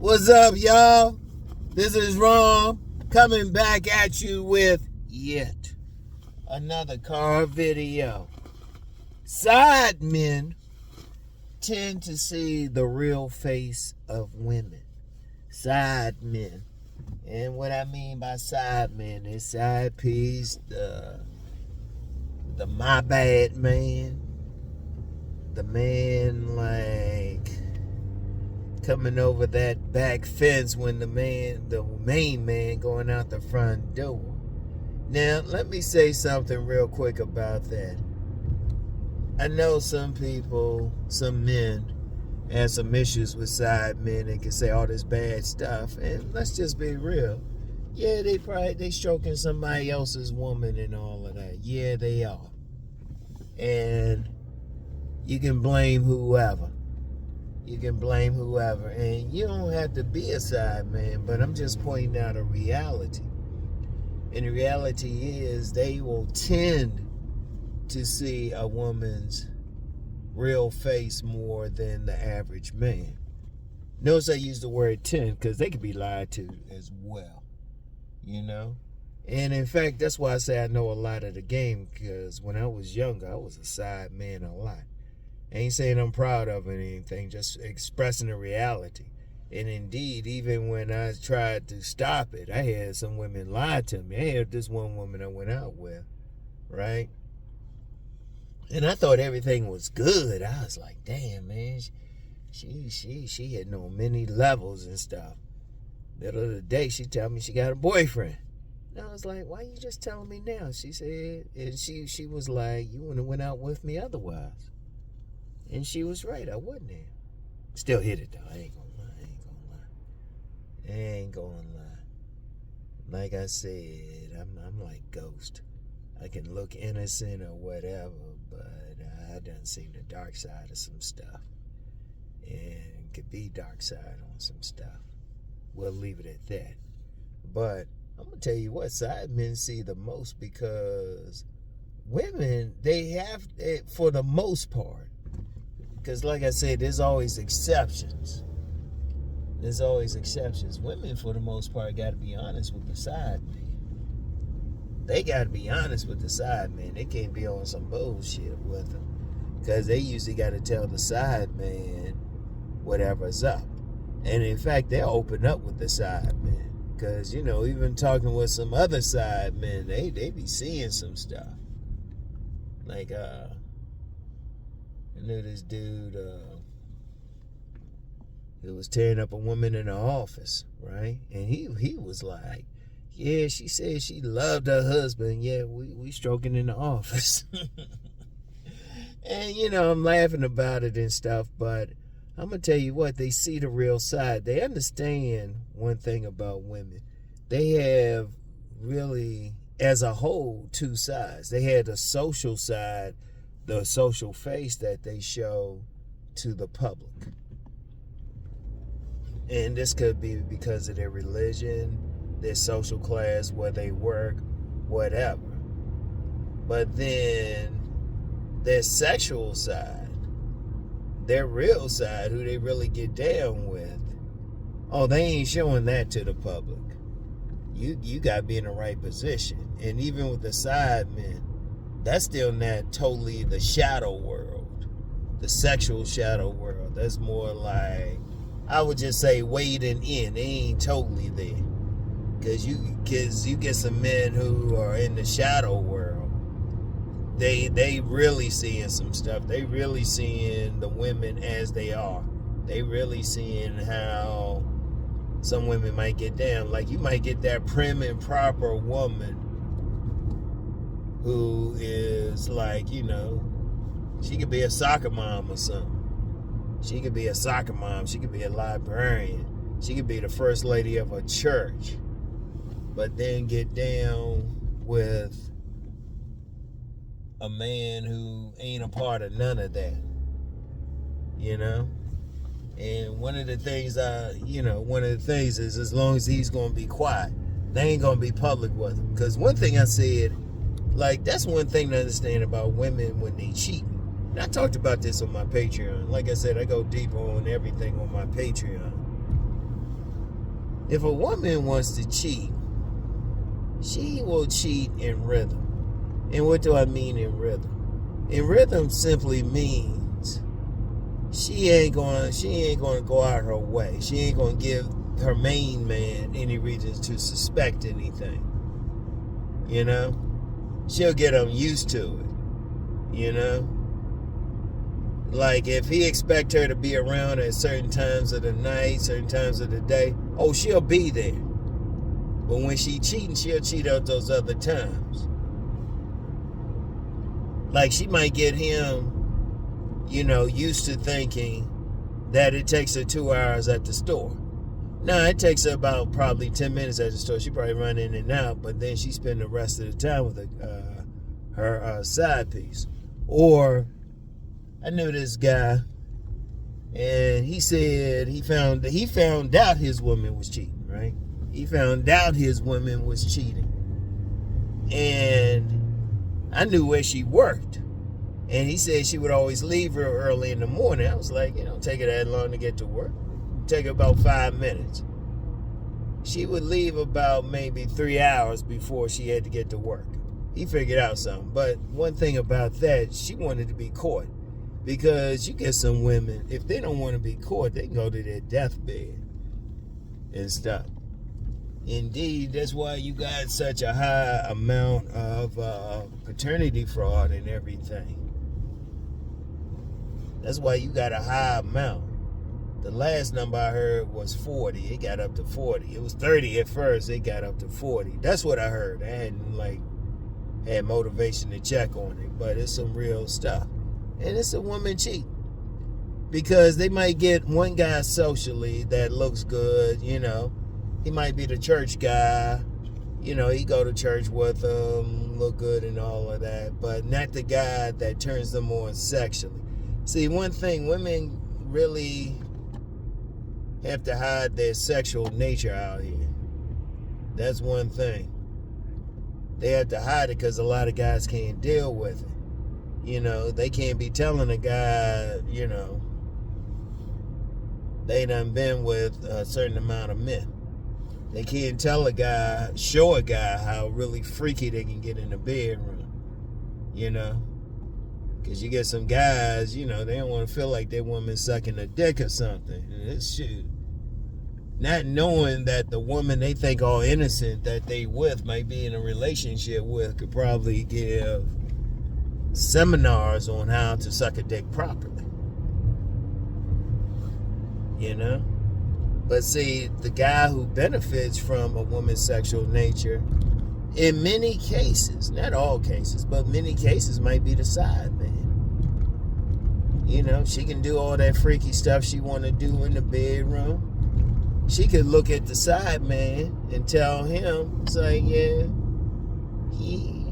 What's up, y'all? This is Rom coming back at you with yet another car video. Side men tend to see the real face of women. Side men. And what I mean by side men is side piece, the my bad man, the man like coming over that back fence when the main man going out the front door. Now, let me say something real quick about that. I know some people, some men, have some issues with side men and can say all this bad stuff. And let's just be real. Yeah, they stroking somebody else's woman and all of that. Yeah, they are. And you can blame whoever. You can blame whoever. And you don't have to be a side man, but I'm just pointing out a reality. And the reality is they will tend to see a woman's real face more than the average man. Notice I use the word tend because they could be lied to as well, you know? And in fact, that's why I say I know a lot of the game, because when I was younger, I was a side man a lot. I ain't saying I'm proud of it or anything, just expressing the reality. And indeed, even when I tried to stop it, I had some women lie to me. I had this one woman I went out with, right? And I thought everything was good. I was like, damn, man, she had known many levels and stuff. Middle of the day, she told me she got a boyfriend. And I was like, why you just telling me now? She said, and she was like, you wouldn't have went out with me otherwise. And she was right, I wouldn't have. Still hit it though, I ain't gonna lie. Like I said, I'm like Ghost. I can look innocent or whatever, but I done seen the dark side of some stuff. And could be dark side on some stuff. We'll leave it at that. But I'm going to tell you what side men see the most, because women, they have, for the most part, because like I said, there's always exceptions. There's always exceptions. Women, for the most part, got to be honest with the side men. They got to be honest with the side man. They can't be on some bullshit with them, because they usually got to tell the side man whatever's up. And in fact, they'll open up with the side man, because, you know, even talking with some other side men, they be seeing some stuff. Like, I knew this dude who was tearing up a woman in the office, right? And he was like, yeah, she said she loved her husband. Yeah, we stroking in the office. And, you know, I'm laughing about it and stuff, but I'm going to tell you what, they see the real side. They understand one thing about women. They have really, as a whole, two sides. They have the social side, the social face that they show to the public. And this could be because of their religion, their social class, where they work, whatever. But then their sexual side, their real side, who they really get down with, oh, they ain't showing that to the public. You got to be in the right position. And even with the side men, that's still not totally the shadow world, the sexual shadow world. That's more like, I would just say wading in. They ain't totally there. Because you get some men who are in the shadow world. They really seeing some stuff. They really seeing the women as they are. They really seeing how some women might get down. Like, you might get that prim and proper woman who is like, you know, she could be a soccer mom or something. She could be a soccer mom. She could be a librarian. She could be the first lady of a church. But then get down with a man who ain't a part of none of that. You know? And one of the things is, as long as he's going to be quiet, they ain't going to be public with him. Because one thing I said, like, that's one thing to understand about women when they cheat. And I talked about this on my Patreon. Like I said, I go deeper on everything on my Patreon. If a woman wants to cheat, she will cheat in rhythm. And what do I mean in rhythm? In rhythm simply means she ain't going to go out her way. She ain't going to give her main man any reasons to suspect anything. You know? She'll get him used to it. You know? Like, if he expect her to be around at certain times of the night, certain times of the day, oh, she'll be there. But when she cheating, she'll cheat out those other times. Like, she might get him, used to thinking that it takes her 2 hours at the store. Now, it takes her about probably 10 minutes at the store. She probably run in and out, but then she spend the rest of the time with her side piece. Or, I knew this guy, and he said he found out his woman was cheating, right? He found out his woman was cheating. And I knew where she worked. And he said she would always leave her early in the morning. I was like, take her that long to get to work. Take her about 5 minutes. She would leave about maybe 3 hours before she had to get to work. He figured out something. But one thing about that, she wanted to be caught. Because you get some women, if they don't want to be caught, they can go to their deathbed and stuff. Indeed, that's why you got such a high amount of paternity fraud and everything. That's why you got a high amount. The last number I heard was 40. It got up to 40. It was 30 at first. It got up to 40. That's what I heard. I hadn't had motivation to check on it, but it's some real stuff. And it's a woman cheat. Because they might get one guy socially that looks good, He might be the church guy. He go to church with them, look good and all of that. But not the guy that turns them on sexually. See, one thing, women really have to hide their sexual nature out here. That's one thing. They have to hide it because a lot of guys can't deal with it. They can't be telling a guy, they done been with a certain amount of men. They can't show a guy how really freaky they can get in the bedroom, Because you get some guys, they don't want to feel like their woman sucking a dick or something. And it's shit. Not knowing that the woman they think all innocent that they with might be in a relationship with could probably give seminars on how to suck a dick properly. But see, the guy who benefits from a woman's sexual nature, in many cases, not all cases, but many cases might be the side man. She can do all that freaky stuff she want to do in the bedroom. She could look at the side man and tell him, it's like, yeah,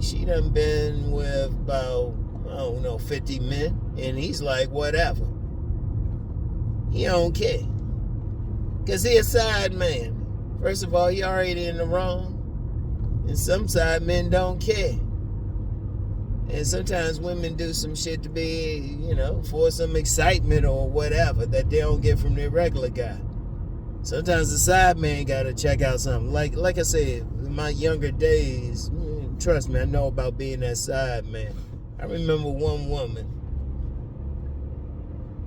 she done been with about, 50 men. And he's like, whatever. He don't care. Because he a side man. First of all, he already in the wrong. And some side men don't care. And sometimes women do some shit to be, for some excitement or whatever that they don't get from their regular guy. Sometimes the side man got to check out something. Like I said, in my younger days, trust me, I know about being that side man. I remember one woman,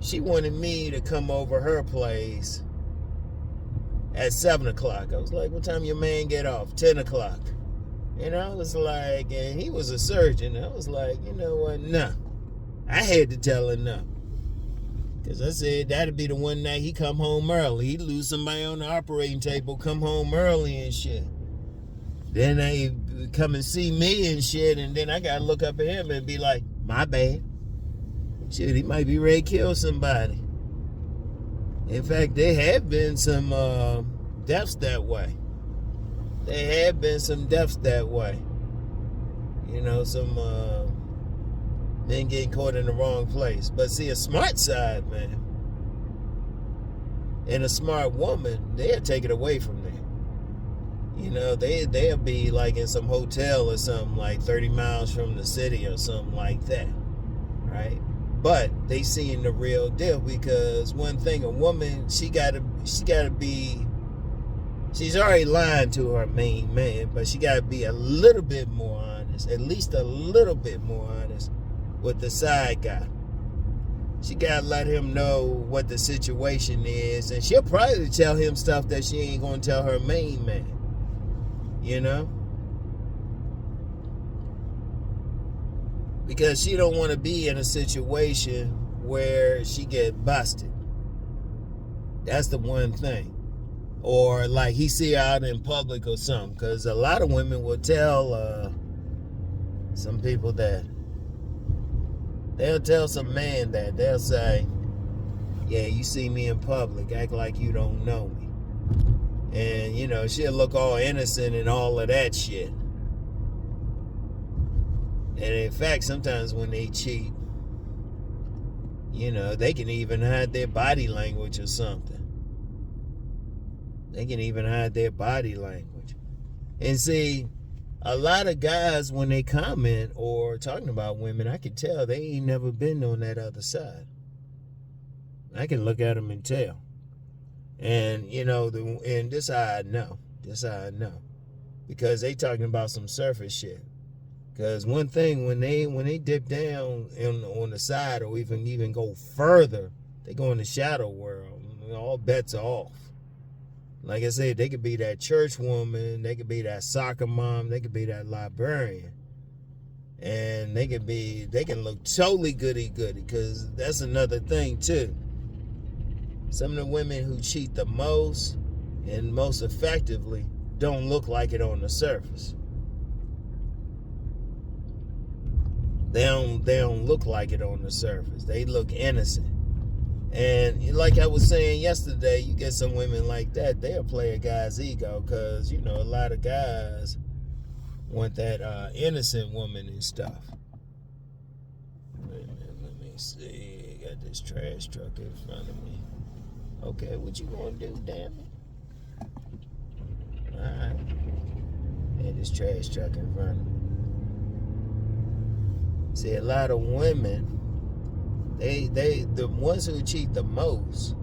she wanted me to come over her place at 7 o'clock. I was like, what time your man get off? 10 o'clock. And I was like, and he was a surgeon. I was like, you know what? No. I had to tell her no. Because I said that'd be the one night he come home early. He'd lose somebody on the operating table, come home early and shit. Then they come and see me and shit, and then I got to look up at him and be like, my bad. Shit, he might be ready to kill somebody. In fact, there have been some deaths that way. There have been some deaths that way. Some men getting caught in the wrong place. But see, a smart side man and a smart woman, they'll take it away from there. They'll be like in some hotel or something like 30 miles from the city or something like that, right? But they seeing the real deal because one thing, a woman, she gotta be She's already lying to her main man, but she got to be a little bit more honest, at least a little bit more honest with the side guy. She got to let him know what the situation is, and she'll probably tell him stuff that she ain't going to tell her main man, you know? Because she don't want to be in a situation where she get busted. That's the one thing. Or like he see her out in public or something. Because a lot of women will tell some people that. They'll tell some man that. They'll say, yeah, you see me in public, act like you don't know me. And, you know, she'll look all innocent and all of that shit. And in fact, sometimes when they cheat, you know, they can even hide their body language or something. They can even hide their body language. And see, a lot of guys, when they comment or talking about women, I can tell they ain't never been on that other side. I can look at them and tell. And, you know, and this how I know. This how I know. Because they talking about some surface shit. Because one thing, when they dip down on the side or even go further, they go in the shadow world. All bets are off. Like I said, they could be that church woman, they could be that soccer mom, they could be that librarian. And they can look totally goody-goody, because that's another thing too. Some of the women who cheat the most and most effectively don't look like it on the surface. They don't look like it on the surface. They look innocent. And like I was saying yesterday, you get some women like that, they'll play a guy's ego, because, you know, a lot of guys want that innocent woman and stuff. Wait a minute, let me see. Got this trash truck in front of me. Okay, what you gonna do, damn it? Alright. Had this trash truck in front of me. See, a lot of women, the ones who cheat the most,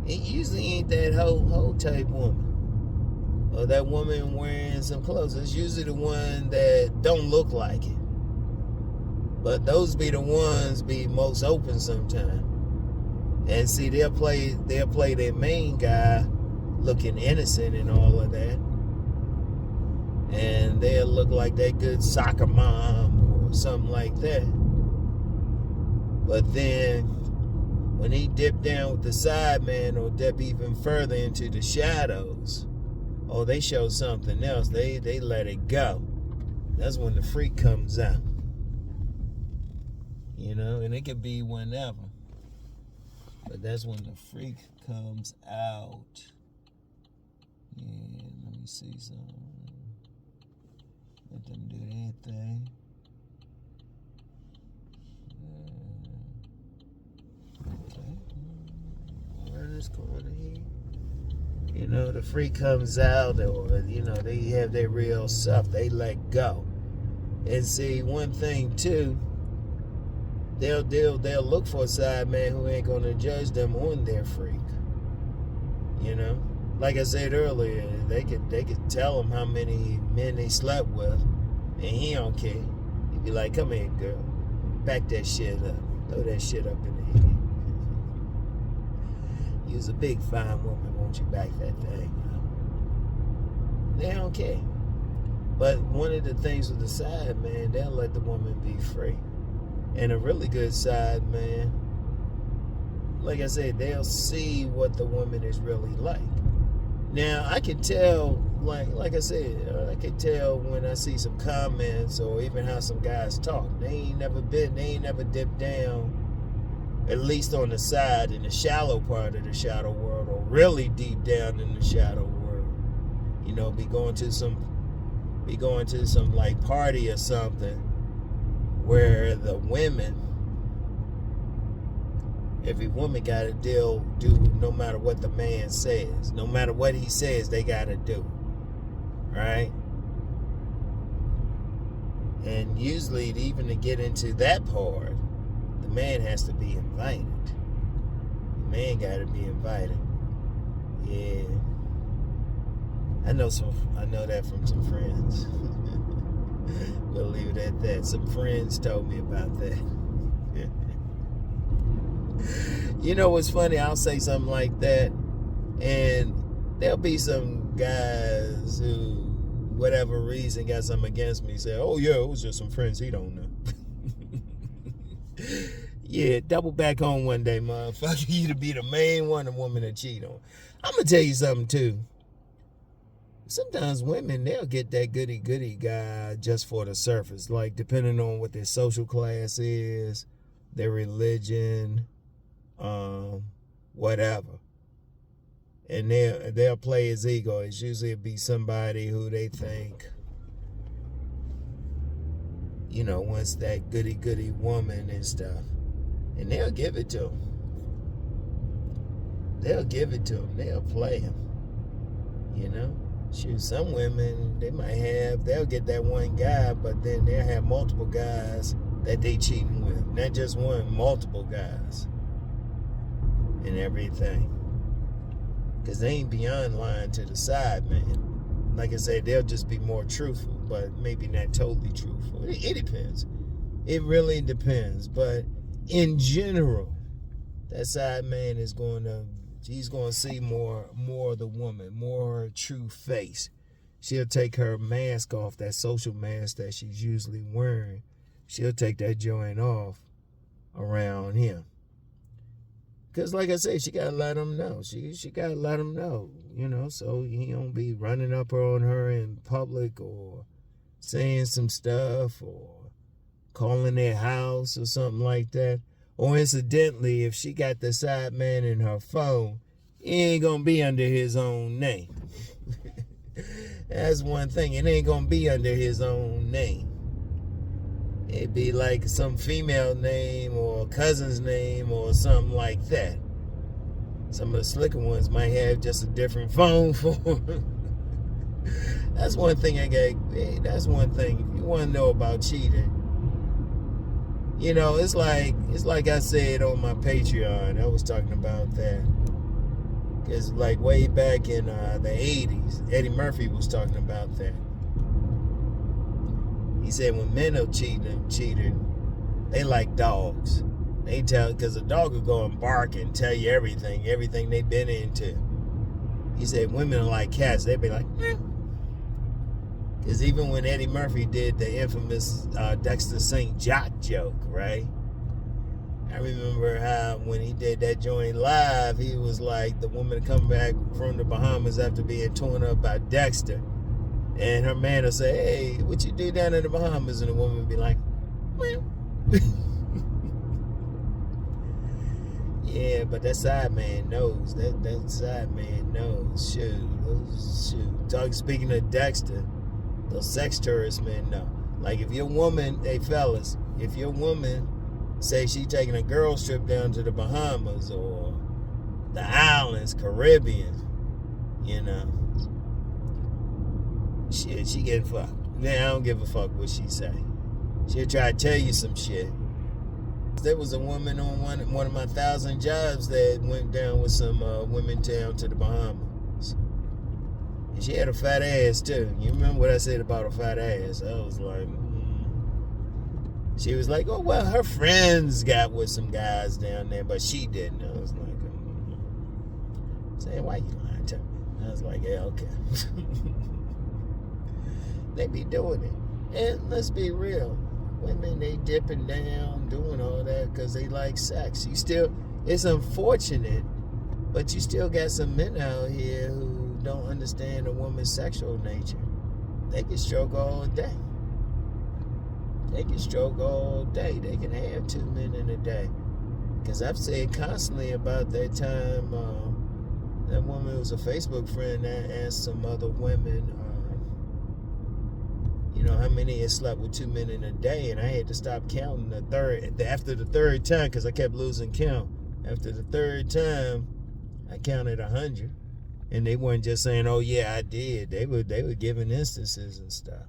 it usually ain't that hoe type woman, or that woman wearing some clothes. It's usually the one that don't look like it. But those be the ones be most open sometimes. And see, they'll play their main guy looking innocent and all of that, and they'll look like that good soccer mom or something like that. But then, when he dip down with the side man or dip even further into the shadows, oh, they show something else. They let it go. That's when the freak comes out. You know, and it could be whenever. But that's when the freak comes out. Yeah, let me see something. Let them do their thing. This corner here, you know, the freak comes out, or you know, they have their real stuff. They let go. And see, one thing too, they'll look for a side man who ain't gonna judge them on their freak. You know, like I said earlier, they could tell him how many men they slept with, and he don't care. He'd be like, "Come here, girl, back that shit up, throw that shit up in the air. You's a big fine woman, won't you back that thing up?" They don't care. But one of the things with the side man, they'll let the woman be free. And a really good side man, like I said, they'll see what the woman is really like. Now, I can tell, like I said, I can tell when I see some comments or even how some guys talk. They ain't never dipped down, at least on the side, in the shallow part of the shadow world, or really deep down in the shadow world. You know, be going to some like party or something where the women, every woman got to do no matter what the man says. No matter what he says, they got to do. Right? And usually, even to get into that part, the man has to be invited. The man got to be invited. Yeah. I know that from some friends. We'll leave it at that. Some friends told me about that. You know what's funny? I'll say something like that, and there'll be some guys who, whatever reason, got something against me, say, oh yeah, it was just some friends he don't know. Yeah, double back on one day, motherfucker. You to be the main one, the woman to cheat on. I'm gonna tell you something too. Sometimes women, they'll get that goody guy just for the surface, like depending on what their social class is, their religion, whatever. And they'll play his ego. It's usually be somebody who they think, wants that goody woman and stuff. And they'll give it to him. They'll give it to him. They'll play him. Shoot, some women, they'll get that one guy, but then they'll have multiple guys that they cheating with. Not just one, multiple guys. And everything. Because they ain't beyond lying to the side, man. Like I said, they'll just be more truthful, but maybe not totally truthful. It depends. It really depends. But in general, that side man he's going to see more of the woman, more her true face. She'll take her mask off, that social mask that she's usually wearing. She'll take that joint off around him. Because like I said, she got to let him know. She got to let him know, so he don't be running up on her in public or saying some stuff or calling their house or something like that. Or incidentally, if she got the side man in her phone, he ain't going to be under his own name. That's one thing. It ain't going to be under his own name. It'd be like some female name or cousin's name or something like that. Some of the slicker ones might have just a different phone for them. That's one thing that's one thing. If you want to know about cheating, it's like I said on my Patreon. I was talking about that. Because like way back in the 80s, Eddie Murphy was talking about that. He said when men are cheating, they like dogs. They because a dog will go and bark and tell you everything they've been into. He said women are like cats. They'd be like, Because even when Eddie Murphy did the infamous Dexter St. Jock joke, right? I remember how when he did that joint live, he was like, the woman come back from the Bahamas after being torn up by Dexter. And her man will say, hey, what you do down in the Bahamas? And the woman would be like, well. Yeah, but that side man knows. That side man knows. Shoot. Speaking of Dexter, those sex tourist men know. Like if your woman, hey fellas, if your woman say she taking a girls trip down to the Bahamas or the islands, Caribbean, shit, she getting fucked. Now I don't give a fuck what she say. She'll try to tell you some shit. There was a woman on one of my 1,000 jobs that went down with some women down to the Bahamas. And she had a fat ass too. You remember what I said about a fat ass? I was like, She was like, oh, well, her friends got with some guys down there, but she didn't. I was like, saying, why you lying to me? I was like, yeah, okay. They be doing it. And let's be real. Women, they dipping down, doing all that because they like sex. It's unfortunate, but you still got some men out here who don't understand a woman's sexual nature. They can stroke all day. They can stroke all day. They can have 2 men in a day. Because I've said constantly about that time, that woman was a Facebook friend that asked some other women, how many had slept with 2 men in a day, and I had to stop counting after the third time because I kept losing count. After the third time, I counted 100, and they weren't just saying, "Oh yeah, I did." They were giving instances and stuff,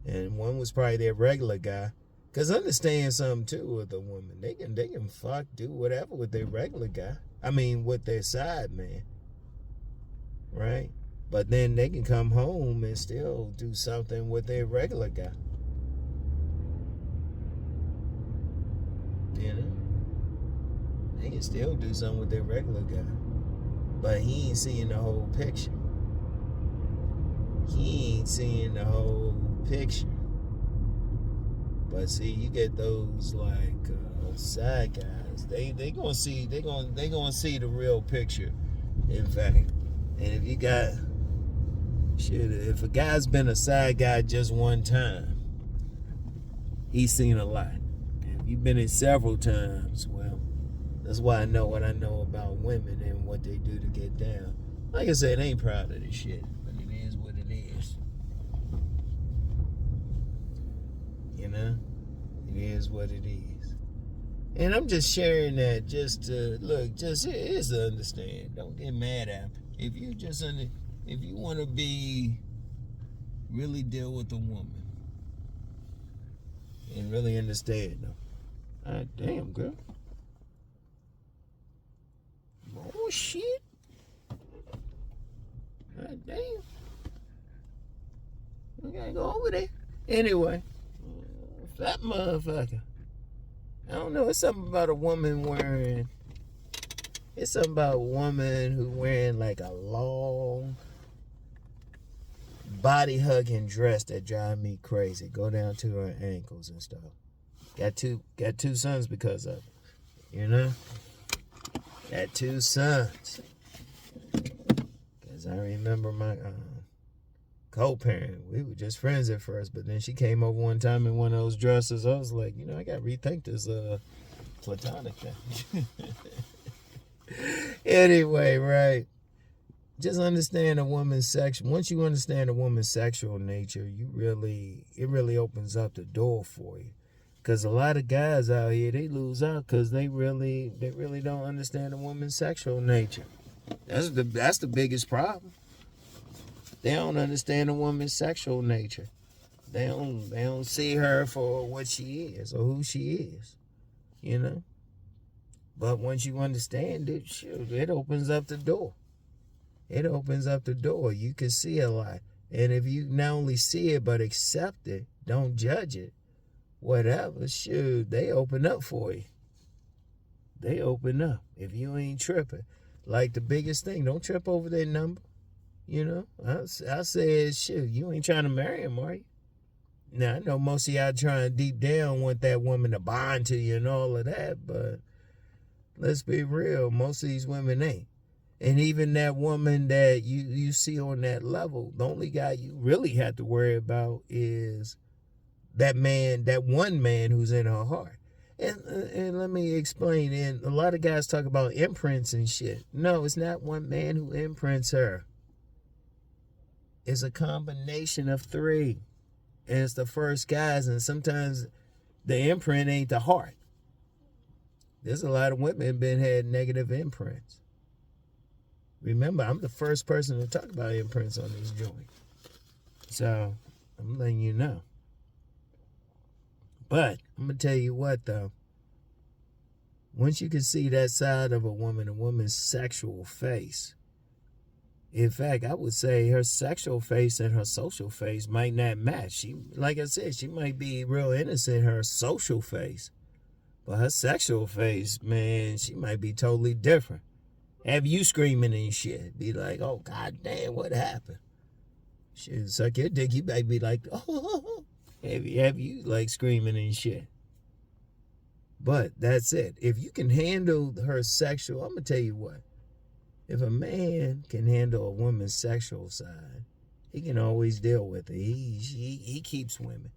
and one was probably their regular guy. Cause understand something too with a woman, they can fuck, do whatever with their regular guy. I mean, with their side man, right? But then they can come home and still do something with their regular guy. You know? They can still do something with their regular guy. But he ain't seeing the whole picture. He ain't seeing the whole picture. But see, you get those like side guys. They gonna see the real picture. In fact, and if you got shit, if a guy's been a side guy just one time, he's seen a lot. If you've been it several times, well, that's why I know what I know about women and what they do to get down. Like I said, I ain't proud of this shit, but it is what it is. You know? It is what it is. And I'm just sharing that just to, look, just here's to understand. Don't get mad at me. If you want to be, really deal with a woman and really understand them. God damn, girl. Oh, shit. God damn. We gotta go over there. Anyway, that motherfucker. I don't know. It's something about a woman wearing. It's something about a woman who wearing like a long body hugging dress that drive me crazy. Go down to her ankles and stuff. Got two sons because of it. You know? Got two sons. Because I remember my co-parent. We were just friends at first, but then she came over one time in one of those dresses. I was like, I got to rethink this platonic thing. Anyway, right. Just understand a woman's sexual. Once you understand a woman's sexual nature, it really opens up the door for you. Because a lot of guys out here, they lose out because they really don't understand a woman's sexual nature. That's the biggest problem. They don't understand a woman's sexual nature. They don't see her for what she is or who she is. You know? But once you understand it, shoot, it opens up the door. It opens up the door. You can see a lot. And if you not only see it, but accept it, don't judge it, whatever, shoot, they open up for you. They open up. If you ain't tripping. Like the biggest thing, don't trip over their number. You know? I said, shoot, you ain't trying to marry him, are you? Now, I know most of y'all trying deep down want that woman to bond to you and all of that, but let's be real, most of these women ain't. And even that woman that you see on that level, the only guy you really have to worry about is that man, that one man who's in her heart. And let me explain. And a lot of guys talk about imprints and shit. No, it's not one man who imprints her. It's a combination of three. And it's the first guys, and sometimes the imprint ain't the heart. There's a lot of women had negative imprints. Remember, I'm the first person to talk about imprints on this joint. So, I'm letting you know. But, I'm going to tell you what, though. Once you can see that side of a woman's sexual face. In fact, I would say her sexual face and her social face might not match. She, like I said, she might be real innocent, her social face. But her sexual face, man, she might be totally different. Have you screaming and shit. Be like, oh, god damn, what happened? Shit, suck your dick. You might be like, oh. Have you like screaming and shit. But that's it. If you can handle her sexual, I'm going to tell you what. If a man can handle a woman's sexual side, he can always deal with it. He keeps women.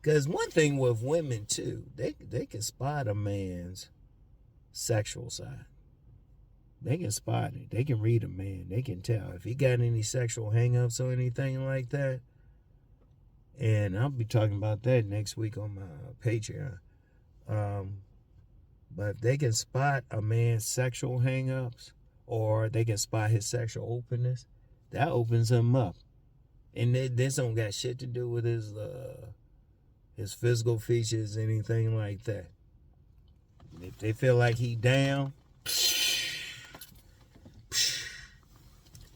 Because one thing with women, too, they can spot a man's sexual side. They can spot it. They can read a man. They can tell. If he got any sexual hang-ups or anything like that, and I'll be talking about that next week on my Patreon. But if they can spot a man's sexual hang-ups, or they can spot his sexual openness, that opens him up. And this don't got shit to do with his physical features, anything like that. If they feel like he down,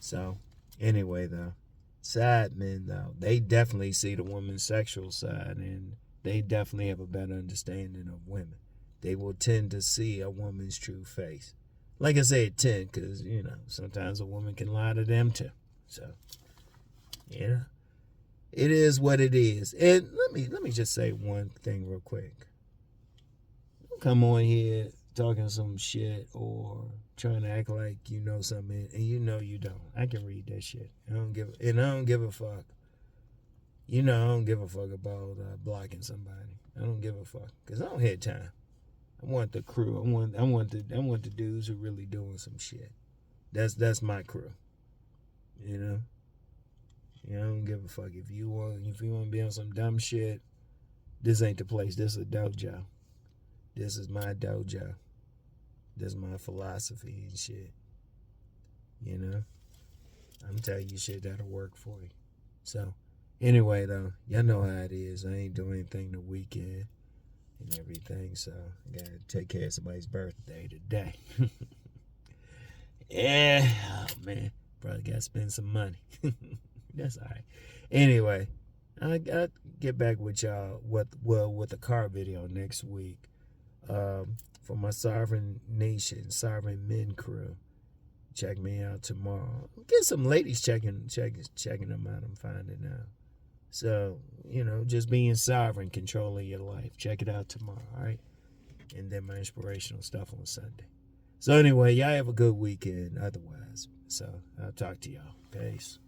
so Anyway, though, side men, though, they definitely see the woman's sexual side, and they definitely have a better understanding of women. They will tend to see a woman's true face. Like I said, tend, because, sometimes a woman can lie to them, too. So, it is what it is. And let me just say one thing real quick. Don't come on here talking some shit or trying to act like you know something and you know you don't. I can read that shit. I don't give a fuck. I don't give a fuck about blocking somebody. I don't give a fuck because I don't have time. I want the crew. I want the dudes who really doing some shit. That's my crew. I don't give a fuck if you want to be on some dumb shit. This ain't the place. This is a dojo. This is my dojo. This is my philosophy and shit. I'm telling you shit that'll work for you. So, anyway, though, y'all know how it is. I ain't doing anything the weekend and everything, so I gotta take care of somebody's birthday today. Yeah, oh man, probably gotta spend some money. That's all right. Anyway, I'll get back with y'all with a car video next week. For my Sovereign Nation, Sovereign Men crew. Check me out tomorrow. Get some ladies checking them out. I'm finding out. So, just being sovereign, controlling your life. Check it out tomorrow, all right? And then my inspirational stuff on Sunday. So anyway, y'all have a good weekend otherwise. So I'll talk to y'all. Peace.